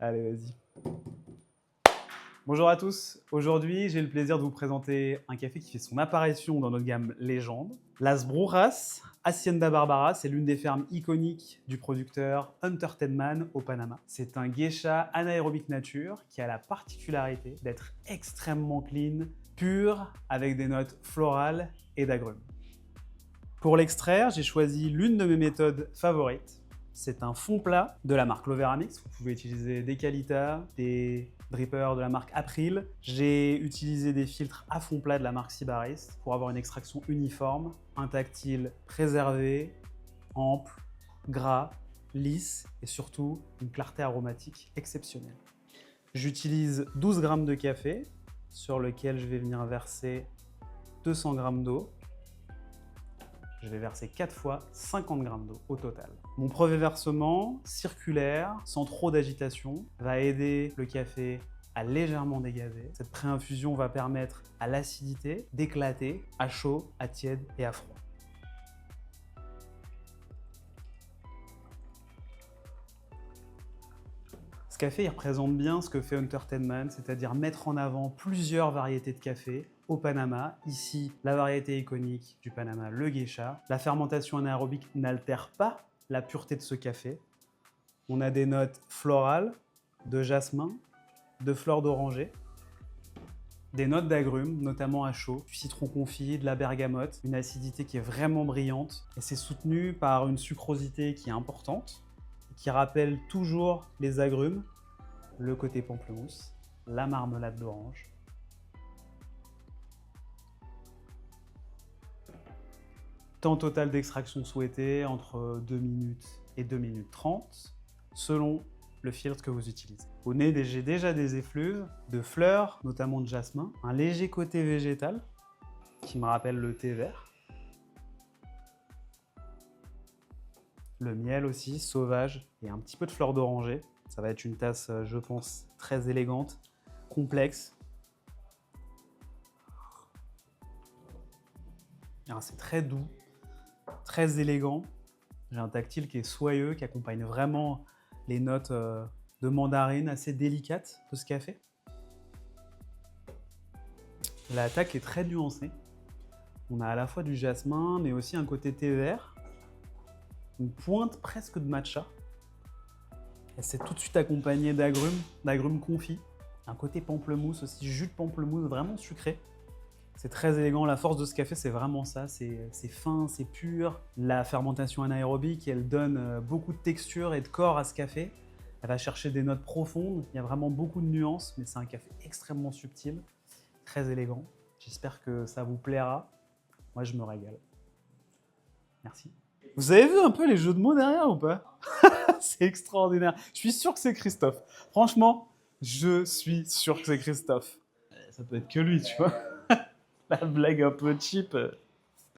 Allez, vas-y. Bonjour à tous. Aujourd'hui, j'ai le plaisir de vous présenter un café qui fait son apparition dans notre gamme Légende. Las Brujas Hacienda Barbara, c'est l'une des fermes iconiques du producteur Hunter Tedman au Panama. C'est un geisha anaérobique nature qui a la particularité d'être extrêmement clean, pur, avec des notes florales et d'agrumes. Pour l'extraire, j'ai choisi l'une de mes méthodes favorites. C'est un fond plat de la marque Loveramix. Vous pouvez utiliser des Kalita, des drippers de la marque April. J'ai utilisé des filtres à fond plat de la marque Sybaris pour avoir une extraction uniforme, un tactile préservé, ample, gras, lisse et surtout une clarté aromatique exceptionnelle. J'utilise 12 g de café sur lequel je vais venir verser 200 g d'eau. Je vais verser 4 fois 50 g d'eau au total. Mon préversement circulaire, sans trop d'agitation, va aider le café à légèrement dégazer. Cette pré-infusion va permettre à l'acidité d'éclater à chaud, à tiède et à froid. Ce café, il représente bien ce que fait Hunter Tedman, c'est-à-dire mettre en avant plusieurs variétés de café au Panama. Ici, la variété iconique du Panama, le geisha. La fermentation anaérobique n'altère pas la pureté de ce café. On a des notes florales, de jasmin, de fleurs d'oranger, des notes d'agrumes, notamment à chaud, du citron confit, de la bergamote, une acidité qui est vraiment brillante. Et c'est soutenu par une sucrosité qui est importante, qui rappelle toujours les agrumes, le côté pamplemousse, la marmelade d'orange. Temps total d'extraction souhaité entre 2 minutes et 2 minutes 30, selon le filtre que vous utilisez. Au nez, j'ai déjà des effluves de fleurs, notamment de jasmin, un léger côté végétal qui me rappelle le thé vert. Le miel aussi, sauvage, et un petit peu de fleurs d'oranger. Ça va être une tasse, je pense, très élégante, complexe. C'est très doux, très élégant. J'ai un tactile qui est soyeux, qui accompagne vraiment les notes de mandarine assez délicates de ce café. L'attaque est très nuancée. On a à la fois du jasmin, mais aussi un côté thé vert, une pointe presque de matcha. Et c'est tout de suite accompagné d'agrumes confits. Un côté pamplemousse aussi, jus de pamplemousse vraiment sucré. C'est très élégant, la force de ce café c'est vraiment ça, c'est fin, c'est pur. La fermentation anaérobique, elle donne beaucoup de texture et de corps à ce café. Elle va chercher des notes profondes, il y a vraiment beaucoup de nuances, mais c'est un café extrêmement subtil, très élégant. J'espère que ça vous plaira. Moi je me régale. Merci. Vous avez vu un peu les jeux de mots derrière ou pas? C'est extraordinaire. Je suis sûr que c'est Christophe. Franchement, je suis sûr que c'est Christophe. Ça peut être que lui, tu vois. La blague un peu cheap.